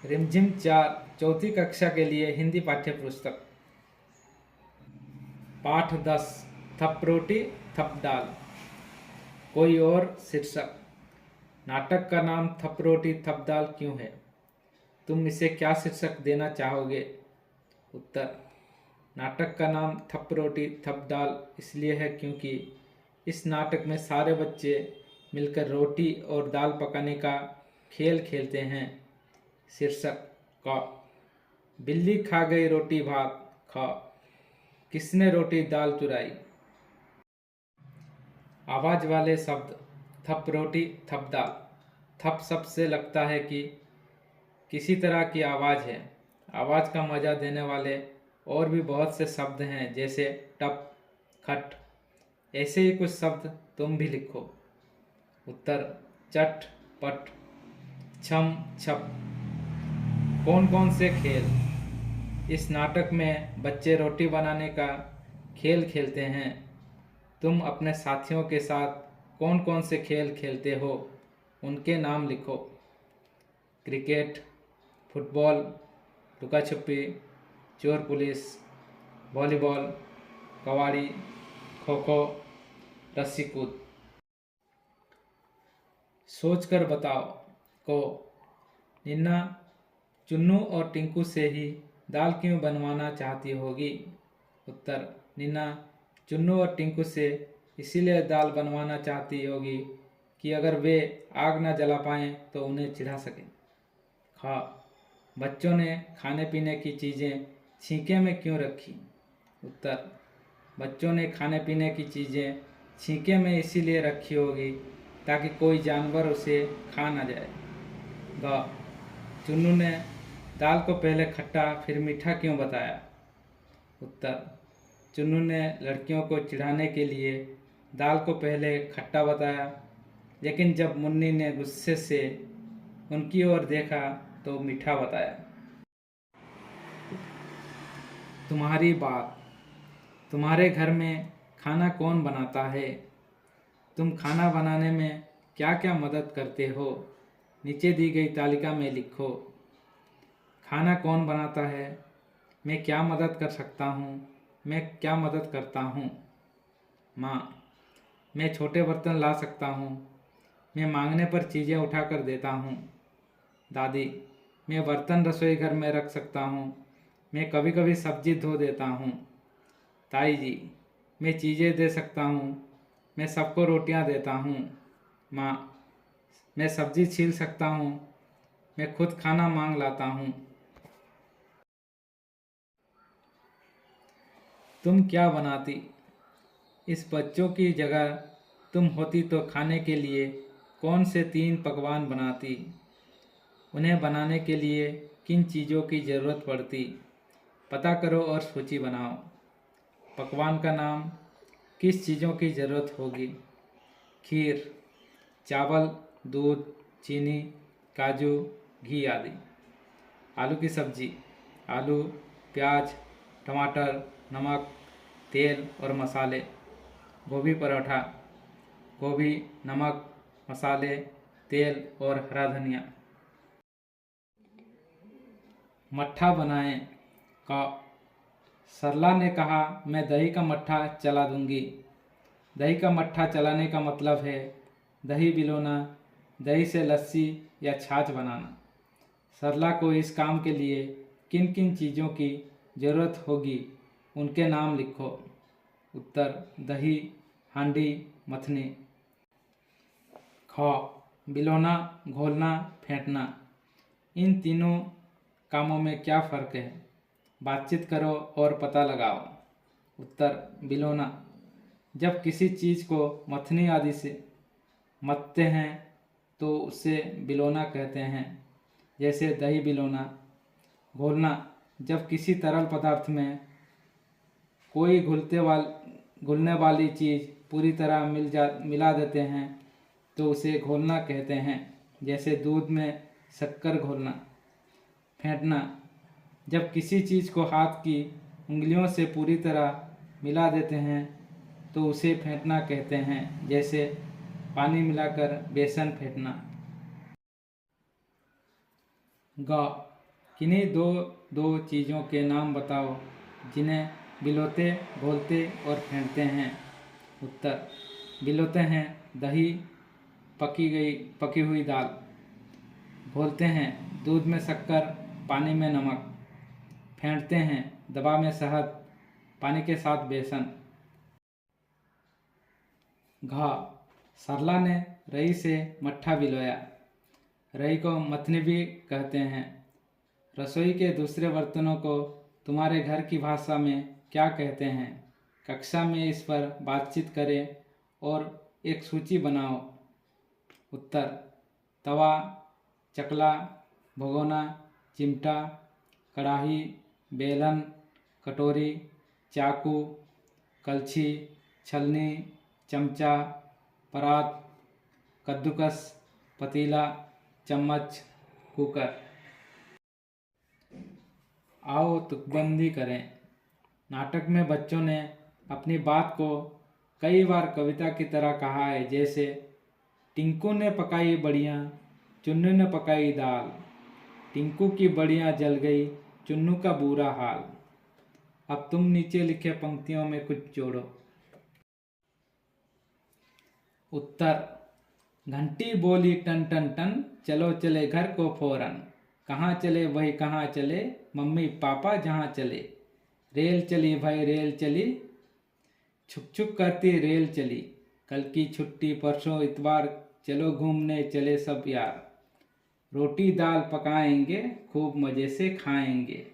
रिमझिम 4 चौथी कक्षा के लिए हिंदी पाठ्य पुस्तक। पाठ 10 थप रोटी थप दाल। कोई और शीर्षक। नाटक का नाम थप रोटी थप दाल क्यों है? तुम इसे क्या शीर्षक देना चाहोगे? उत्तर। नाटक का नाम थप रोटी थप दाल इसलिए है क्योंकि इस नाटक में सारे बच्चे मिलकर रोटी और दाल पकाने का खेल खेलते हैं। शीर्षक का। बिल्ली खा गई रोटी भात खा, किसने रोटी दाल चुराई। आवाज वाले शब्द। थप रोटी थप दाल। थप शब्द से लगता है कि किसी तरह की आवाज़ है। आवाज़ का मज़ा देने वाले और भी बहुत से शब्द हैं, जैसे टप, खट। ऐसे ही कुछ शब्द तुम भी लिखो। उत्तर। चट, पट, छम, छप। कौन कौन से खेल? इस नाटक में बच्चे रोटी बनाने का खेल खेलते हैं। तुम अपने साथियों के साथ कौन कौन से खेल खेलते हो, उनके नाम लिखो। क्रिकेट, फुटबॉल, लुका छुपी, चोर पुलिस, वॉलीबॉल, कबड्डी, खो खो, रस्सी कूद। सोचकर बताओ। को। निन्ना चुन्नू और टिंकू से ही दाल क्यों बनवाना चाहती होगी? उत्तर। निन्ना चुन्नू और टिंकू से इसीलिए दाल बनवाना चाहती होगी कि अगर वे आग न जला पाएं तो उन्हें चिढ़ा सकें। खा। बच्चों ने खाने पीने की चीज़ें छींके में क्यों रखी? उत्तर। बच्चों ने खाने पीने की चीज़ें छींके में इसीलिए रखी होगी ताकि कोई जानवर उसे खा ना जाए। ग। चुन्नू ने दाल को पहले खट्टा फिर मीठा क्यों बताया? उत्तर। चुन्नू ने लड़कियों को चिढ़ाने के लिए दाल को पहले खट्टा बताया, लेकिन जब मुन्नी ने गुस्से से उनकी ओर देखा तो मीठा बताया। तुम्हारी बात। तुम्हारे घर में खाना कौन बनाता है? तुम खाना बनाने में क्या क्या मदद करते हो? नीचे दी गई तालिका में लिखो। खाना कौन बनाता है? मैं क्या मदद कर सकता हूँ? मैं क्या मदद करता हूँ? माँ। मैं छोटे बर्तन ला सकता हूँ। मैं मांगने पर चीज़ें उठा कर देता हूँ। दादी। मैं बर्तन रसोई घर में रख सकता हूँ। मैं कभी कभी सब्जी धो देता हूँ। ताई जी। मैं चीज़ें दे सकता हूँ। मैं सबको रोटियाँ देता हूँ। माँ। मैं सब्जी छील सकता हूँ। मैं खुद खाना मांग लाता हूँ। तुम क्या बनाती? इस बच्चों की जगह तुम होती तो खाने के लिए कौन से 3 पकवान बनाती? उन्हें बनाने के लिए किन चीज़ों की ज़रूरत पड़ती? पता करो और सूची बनाओ। पकवान का नाम। किस चीज़ों की ज़रूरत होगी? खीर, चावल, दूध, चीनी, काजू, घी आदि। आलू की सब्जी। आलू, प्याज, टमाटर, नमक, तेल और मसाले। गोभी पराठा। गोभी, नमक, मसाले, तेल और हरा धनिया। मट्ठा बनाएं। का। सरला ने कहा, मैं दही का मट्ठा चला दूंगी। दही का मट्ठा चलाने का मतलब है दही बिलोना, दही से लस्सी या छाछ बनाना। सरला को इस काम के लिए किन किन चीज़ों की ज़रूरत होगी, उनके नाम लिखो। उत्तर। दही, हांडी, मथनी। ख। बिलोना, घोलना, फेंटना। इन तीनों कामों में क्या फ़र्क है? बातचीत करो और पता लगाओ। उत्तर। बिलोना। जब किसी चीज़ को मथनी आदि से मथते हैं तो उसे बिलोना कहते हैं, जैसे दही बिलोना। घोलना। जब किसी तरल पदार्थ में कोई घुलने वाली चीज़ पूरी तरह मिला देते हैं तो उसे घोलना कहते हैं, जैसे दूध में शक्कर घोलना। फेंटना। जब किसी चीज़ को हाथ की उंगलियों से पूरी तरह मिला देते हैं तो उसे फेंटना कहते हैं, जैसे पानी मिलाकर बेसन फेंटना। ग। किन्हीं दो दो चीज़ों के नाम बताओ जिन्हें बिलोते घोलते और फेंटते हैं। उत्तर, बिलोते हैं दही, पकी हुई दाल। घोलते हैं दूध में शक्कर, पानी में नमक। फेंटते हैं दवा में शहद, पानी के साथ बेसन। घा, सरला ने रई से मट्ठा बिलोया। रई को मथनी भी कहते हैं। रसोई के दूसरे बर्तनों को तुम्हारे घर की भाषा में क्या कहते हैं? कक्षा में इस पर बातचीत करें और एक सूची बनाओ। उत्तर, तवा, चकला, भगोना, चिमटा, कढ़ाई, बेलन, कटोरी, चाकू, कलछी, छलनी, चमचा, परात, कद्दूकस, पतीला, चम्मच, कुकर। आओ तुकबंदी करें। नाटक में बच्चों ने अपनी बात को कई बार कविता की तरह कहा है, जैसे टिंकू ने पकाई बड़ियाँ, चुन्नू ने पकाई दाल। टिंकू की बड़ियाँ जल गई, चुन्नू का बुरा हाल। अब तुम नीचे लिखे पंक्तियों में कुछ जोड़ो। उत्तर, घंटी बोली टन टन टन, चलो चले घर को फौरन। कहाँ चले वही कहाँ चले, मम्मी पापा जहाँ चले। रेल चली भाई रेल चली, छुक छुक करती रेल चली। कल की छुट्टी परसों इतवार, चलो घूमने चले सब यार। रोटी दाल पकाएंगे, खूब मज़े से खाएंगे।